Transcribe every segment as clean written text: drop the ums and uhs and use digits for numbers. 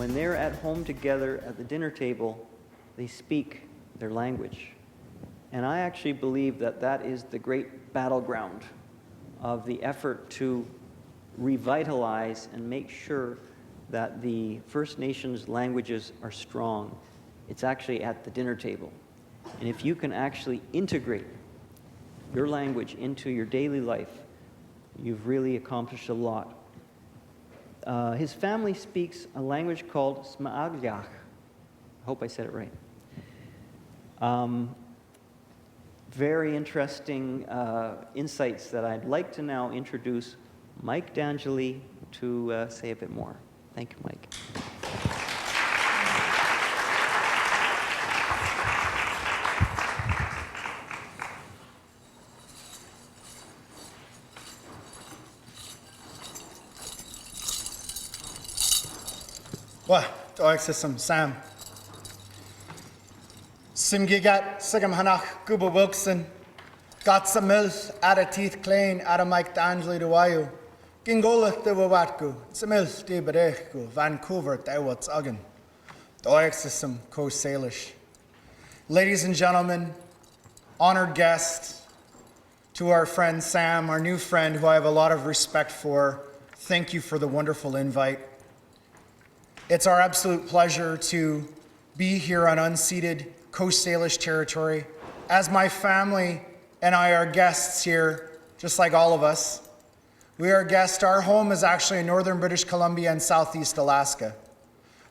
when they're at home together at the dinner table, they speak their language. And I actually believe that that is the great battleground of the effort to revitalize and make sure that the First Nations languages are strong. It's actually at the dinner table. And if you can actually integrate your language into your daily life, you've really accomplished a lot. His family speaks a language called Sm'Algyax. I hope I said it right. Very interesting insights that I'd like to now introduce Mike Dangeli to say a bit more. Thank you, Mike. Well, Doexism Sam. Simgigat Sigam Hanach Guba Wilkson. Got some milk at a teeth clean at a Mike Dangeli to Wayu. Gingola de Wawatku. Samil de Berechku. Vancouver de Wats Uggan. Doexism Co Salish. Ladies and gentlemen, honored guests, to our friend Sam, our new friend who I have a lot of respect for, thank you for the wonderful invite. It's our absolute pleasure to be here on unceded Coast Salish territory. As my family and I are guests here, just like all of us, we are guests. Our home is actually in northern British Columbia and southeast Alaska.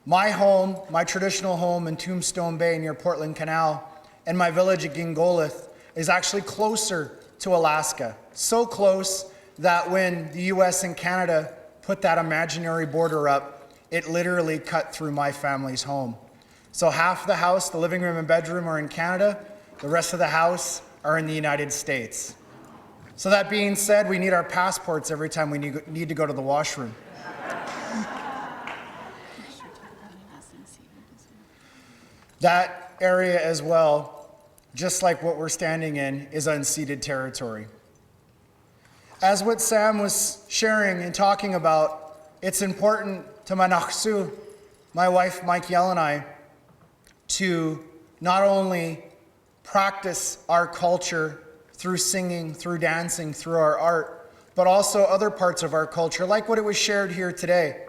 My home, my traditional home in Tombstone Bay near Portland Canal, and my village at Gingolith is actually closer to Alaska. So close that when the US and Canada put that imaginary border up, it literally cut through my family's home. So half the house, the living room and bedroom, are in Canada. The rest of the house are in the United States. So that being said, we need our passports every time we need to go to the washroom. That area as well, just like what we're standing in, is unceded territory. As what Sam was sharing and talking about, it's important to Manaksu, my wife Mique'l and I, to not only practice our culture through singing, through dancing, through our art, but also other parts of our culture, like what it was shared here today.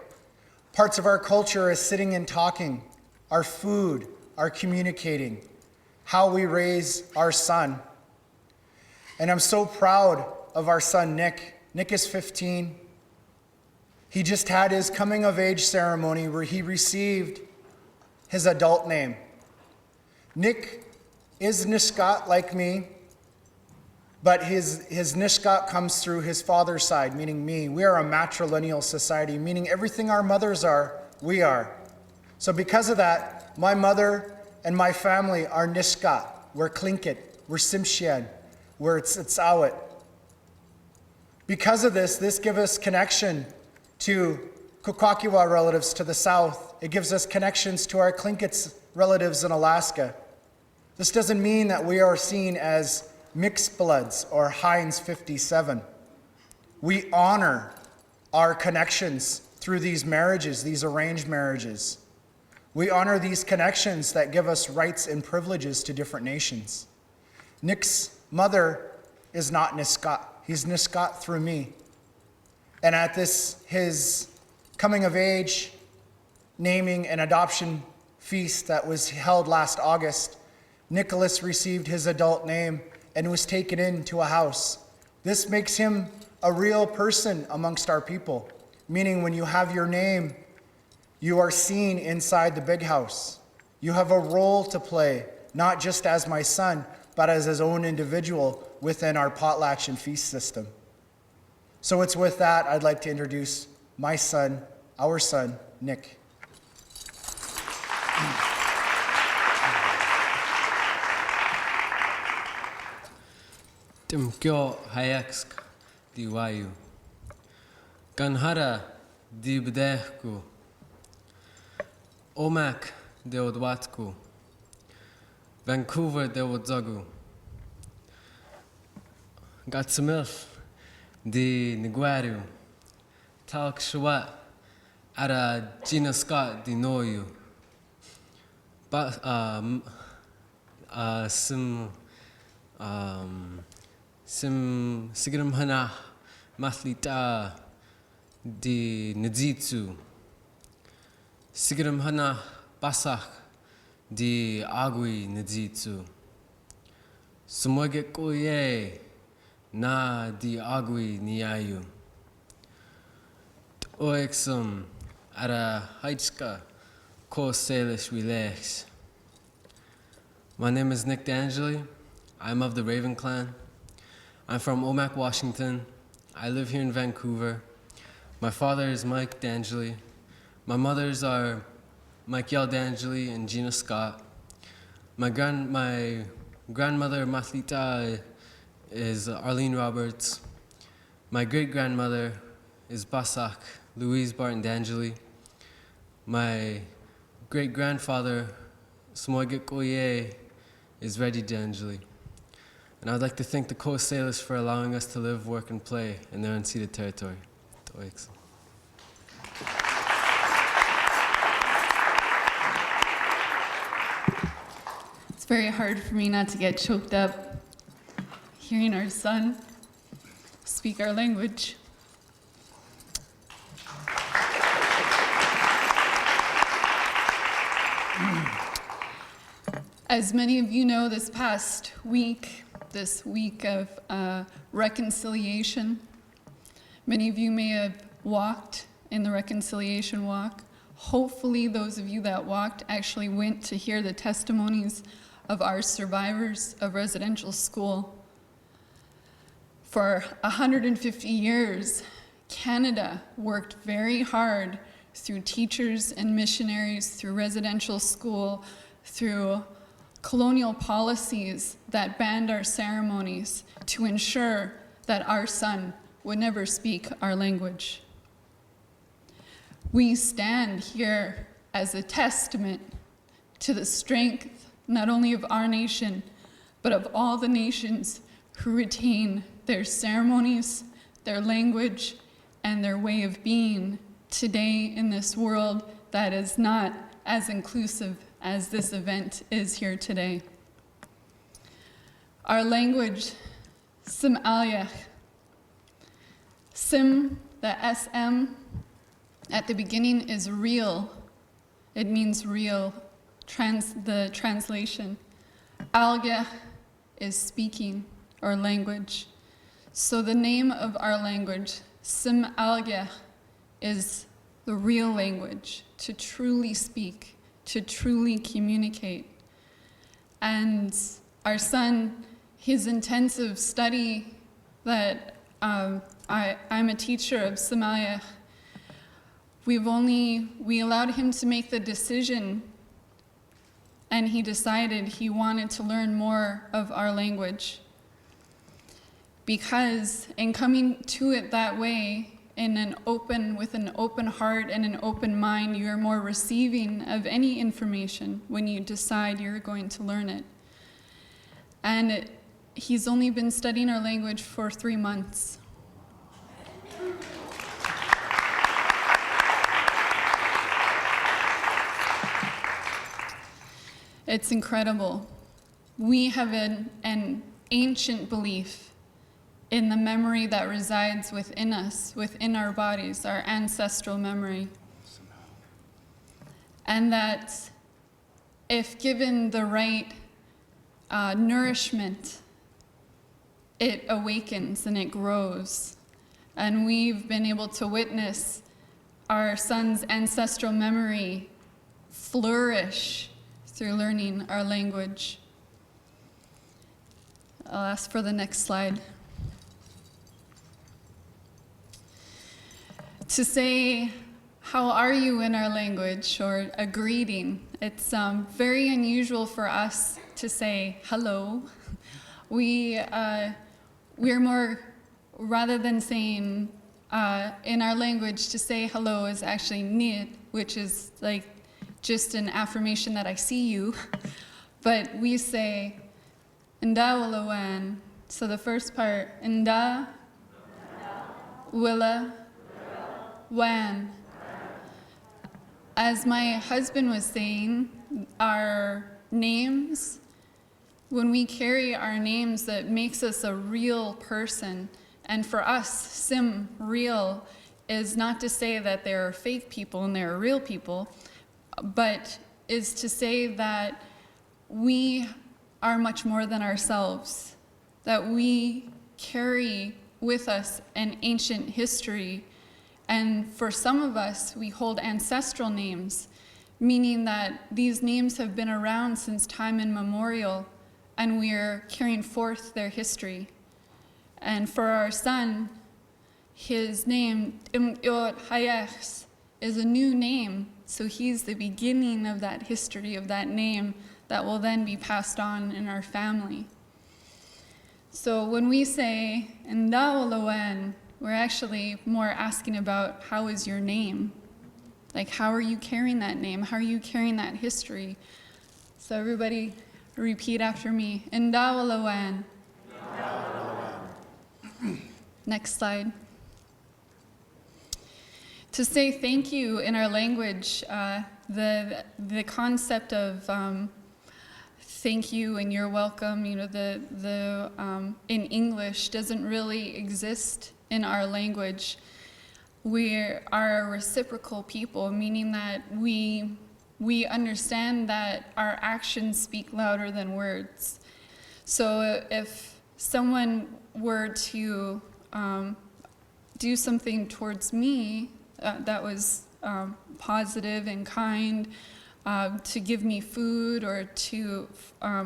Parts of our culture is sitting and talking, our food, our communicating, how we raise our son. And I'm so proud of our son, Nick. Nick is 15. He just had his coming of age ceremony where he received his adult name. Nick is Nisgat like me, but his Nisgat comes through his father's side, meaning me. We are a matrilineal society, meaning everything our mothers are, we are. So because of that, my mother and my family are Nisgat. We're Tlingit, we're Tsimshian, we're Tsaawit. Because of this gives us connection to Kukwakiwa relatives to the south. It gives us connections to our Tlingit relatives in Alaska. This doesn't mean that we are seen as mixed bloods or Heinz 57. We honor our connections through these marriages, these arranged marriages. We honor these connections that give us rights and privileges to different nations. Nick's mother is not Nisgat. He's Nisgat through me. And at his coming of age, naming and adoption feast that was held last August, Nicholas received his adult name and was taken into a house. This makes him a real person amongst our people, meaning when you have your name, you are seen inside the big house. You have a role to play, not just as my son, but as his own individual within our potlatch and feast system. So it's with that I'd like to introduce my son, our son, Nick. Mique'l Hayetsk Dancers. Ganhara di Bdehku. Omak de Odwatku. Vancouver de Odzagu. Gatsamil di Niguaru. Talk Shawat Ara Gina Scott di Noyu. Sim Sigram Hana Mathlita di Nzitsu. Sigram Hana Basach di Agui Nzitsu. Sm'Algyax na di Agui Niayu. Oexum ara Hayetsk ko Salish Wilex. My name is Nick Dangeli. I'm of the Raven clan. I'm from Omak, Washington. I live here in Vancouver. My father is Mike Dangeli. My mothers are Mique'l Dangeli and Gina Scott. My grandmother Mathlita is Arlene Roberts. My great-grandmother is Basak Louise Barton Dangeli. My great-grandfather Sm'Algyax is Reggie Dangeli. And I'd like to thank the Coast Salish for allowing us to live, work, and play in their unceded territory. It's very hard for me not to get choked up hearing our son speak our language. As many of you know, this past week, this week of reconciliation, many of you may have walked in the reconciliation walk. Hopefully those of you that walked actually went to hear the testimonies of our survivors of residential school. For 150 years, Canada worked very hard through teachers and missionaries, through residential school, through colonial policies that banned our ceremonies to ensure that our son would never speak our language. We stand here as a testament to the strength not only of our nation, but of all the nations who retain their ceremonies, their language, and their way of being today in this world that is not as inclusive as this event is here today. Our language, Sm'Algyax. Sim, the SM, at the beginning is real. It means real, the translation. Algyax is speaking or language. So the name of our language, Sm'Algyax, is the real language, to truly speak, to truly communicate. And our son, his intensive study that I'm a teacher of Sm'Algyax, we allowed him to make the decision, and he decided he wanted to learn more of our language. Because in coming to it that way, with an open heart and an open mind, you are more receiving of any information when you decide you're going to learn it. And he's only been studying our language for 3 months. It's incredible. We have an ancient belief in the memory that resides within us, within our bodies, our ancestral memory. And that if given the right nourishment, it awakens and it grows. And we've been able to witness our son's ancestral memory flourish through learning our language. I'll ask for the next slide. To say, how are you in our language, or a greeting, it's very unusual for us to say hello. We're more, rather than saying in our language, to say hello is actually nit, which is like just an affirmation that I see you. But we say nda walawan. So the first part, nda wala wan. As my husband was saying, our names, when we carry our names, that makes us a real person. And for us, Sim, real, is not to say that there are fake people and there are real people, but is to say that we are much more than ourselves, that we carry with us an ancient history. And for some of us, we hold ancestral names, meaning that these names have been around since time immemorial, and we are carrying forth their history. And for our son, his name, Mique'l Hayetsk, is a new name, so he's the beginning of that history, of that name that will then be passed on in our family. So when we say, Ndawalawen, we're actually more asking about how is your name? Like, how are you carrying that name? How are you carrying that history? So everybody repeat after me. Ndawalawen. Next slide. To say thank you in our language, the concept of thank you and you're welcome, you know, in English doesn't really exist in our language. We are a reciprocal people, meaning that we understand that our actions speak louder than words. So if someone were to do something towards me that was positive and kind, to give me food or to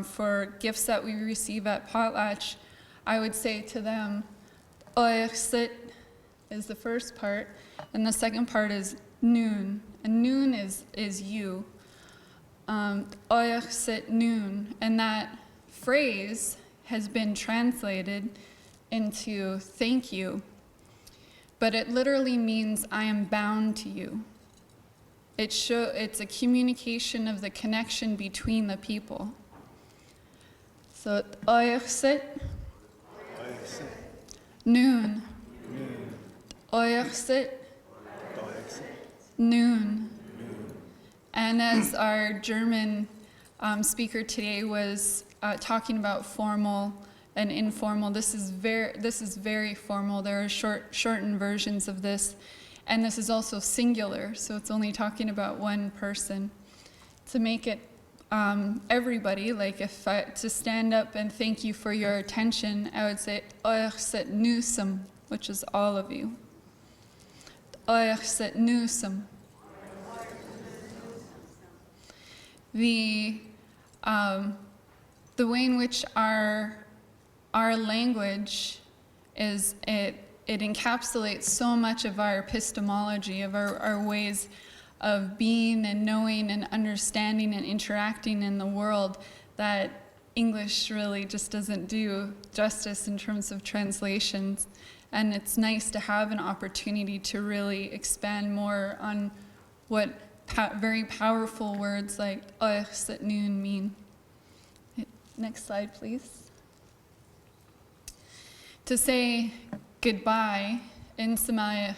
for gifts that we receive at potlatch, I would say to them, Oyersit is the first part, and the second part is noon. And noon is you. Oyersit noon. And that phrase has been translated into thank you. But it literally means I am bound to you. It's a communication of the connection between the people. So Oyersit noon. Oyersit noon. And as our German speaker today was talking about formal and informal, this is very formal. There are shortened versions of this, and this is also singular, so it's only talking about one person. To make it everybody, like if to stand up and thank you for your attention, I would say Oyersit nusum, which is all of you. Oyersit nusum. The way in which our language is, it encapsulates so much of our epistemology, of our ways of being and knowing and understanding and interacting in the world, that English really just doesn't do justice in terms of translations. And it's nice to have an opportunity to really expand more on what very powerful words like Oyersit noon mean. Next slide, please. To say goodbye in Sm'Algyax,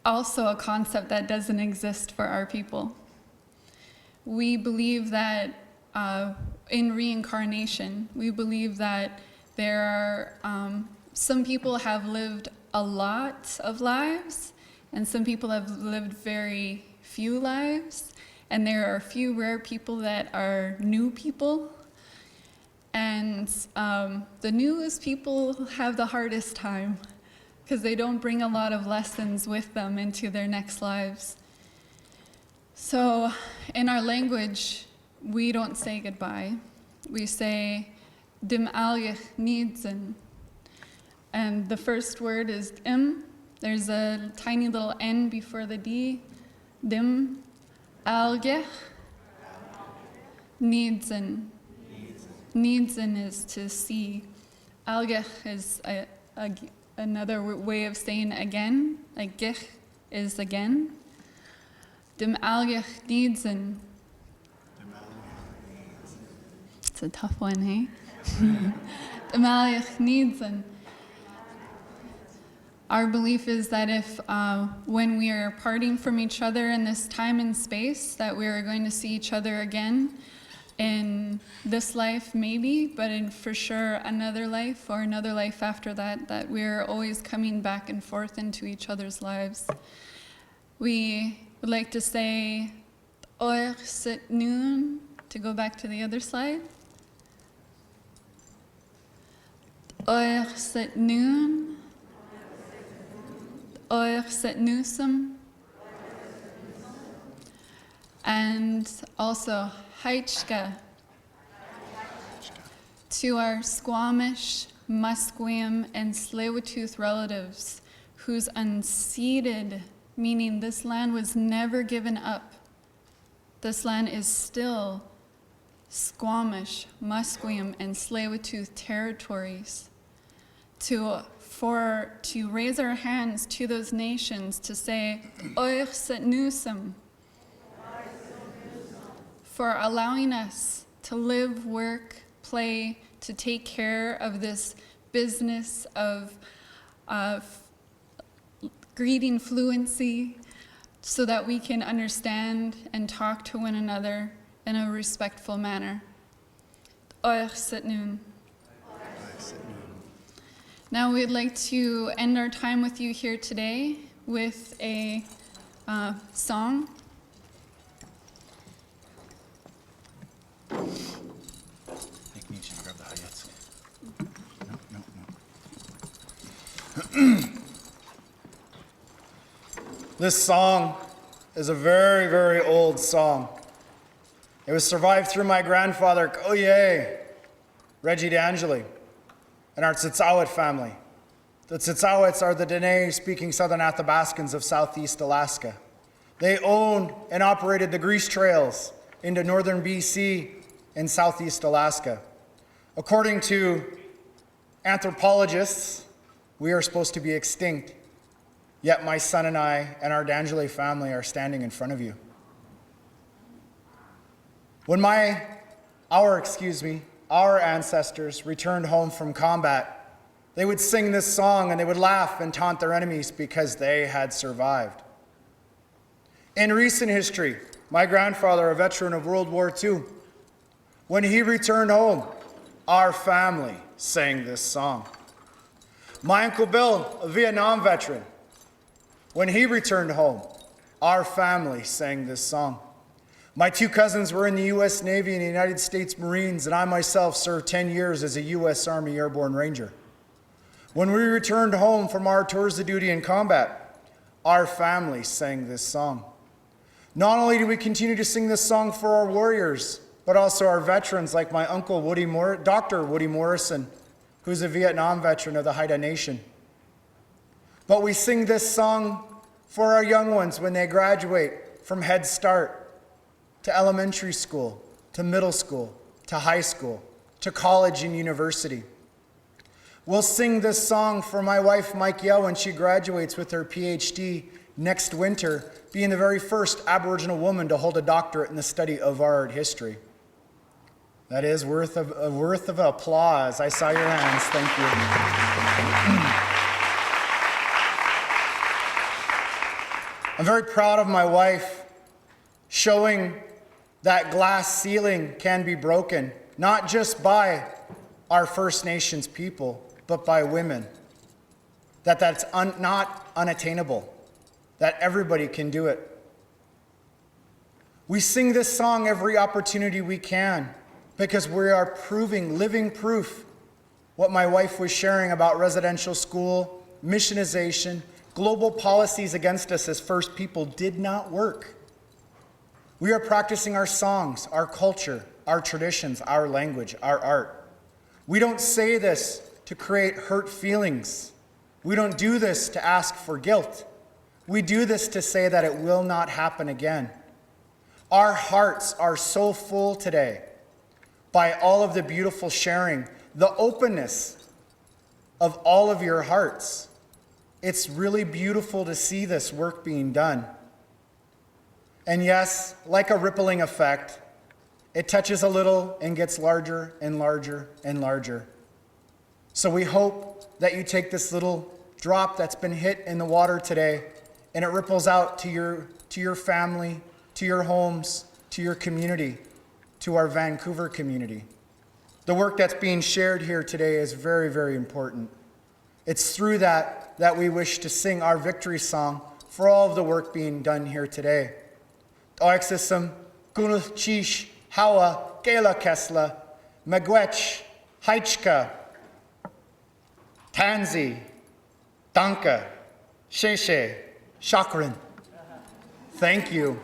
also a concept that doesn't exist for our people. We believe that in reincarnation, we believe that there are, some people have lived a lot of lives, and some people have lived very few lives, and there are a few rare people that are new people. And the newest people have the hardest time because they don't bring a lot of lessons with them into their next lives. So in our language, we don't say goodbye. We say Sm'Algyax Nidzin. And the first word is im. There's a tiny little N before the D. Sm'Algyax Nidzin. Nidzin is to see. Algyax is another way of saying again. Like gich is again. Sm'Algyax Nidzin. It's a tough one, hey? Sm'Algyax Nidzin. Our belief is that if when we are parting from each other in this time and space, that we are going to see each other again in this life maybe, but in for sure another life or another life after that, that we're always coming back and forth into each other's lives. We would like to say, Oer sit noon, to go back to the other slide. Oer sit noon. Oer sit newsome. And also Hayetsk to our Squamish, Musqueam, and Tsleil-Waututh relatives whose unceded, meaning this land was never given up. This land is still Squamish, Musqueam, and Tsleil-Waututh territories. To raise our hands to those nations to say, Oer sit newsome, for allowing us to live, work, play, to take care of this business of greeting fluency so that we can understand and talk to one another in a respectful manner. Oer sit noon. Now we'd like to end our time with you here today with a song. I think you should grab the Hayetsk. No. This song is a very, very old song. It was survived through my grandfather, Reggie Dangeli, and our Tzitzawit family. The Tzitzawits are the Dene-speaking Southern Athabascans of Southeast Alaska. They owned and operated the grease trails into northern BC and Southeast Alaska. According to anthropologists, we are supposed to be extinct, yet my son and I and our Dangeli family are standing in front of you. When our ancestors returned home from combat, they would sing this song and they would laugh and taunt their enemies because they had survived. In recent history, my grandfather, a veteran of World War II, when he returned home, our family sang this song. My Uncle Bill, a Vietnam veteran, when he returned home, our family sang this song. My two cousins were in the U.S. Navy and the United States Marines, and I myself served 10 years as a U.S. Army Airborne Ranger. When we returned home from our tours of duty in combat, our family sang this song. Not only do we continue to sing this song for our warriors, but also our veterans like my uncle, Dr. Woody Morrison, who's a Vietnam veteran of the Haida Nation. But we sing this song for our young ones when they graduate from Head Start to elementary school, to middle school, to high school, to college and university. We'll sing this song for my wife, Mique'l, when she graduates with her PhD next winter, being the very first Aboriginal woman to hold a doctorate in the study of art history. That is worth of applause. I saw your hands. Thank you. I'm very proud of my wife showing that glass ceiling can be broken, not just by our First Nations people, but by women. That's not unattainable, that everybody can do it. We sing this song every opportunity we can because we are proving, living proof, what my wife was sharing about residential school, missionization, global policies against us as First People did not work. We are practicing our songs, our culture, our traditions, our language, our art. We don't say this to create hurt feelings. We don't do this to ask for guilt. We do this to say that it will not happen again. Our hearts are so full today by all of the beautiful sharing, the openness of all of your hearts. It's really beautiful to see this work being done. And yes, like a rippling effect, it touches a little and gets larger and larger and larger. So we hope that you take this little drop that's been hit in the water today, and it ripples out to your family, to your homes, to your community, to our Vancouver community. The work that's being shared here today is very, very important. It's through that we wish to sing our victory song for all of the work being done here today. Oexism, Gunul Chish, Hawa, Gela Kesla, Mique'l Askren, Tanzi, Danka, Sheshe, Shakran. Thank you.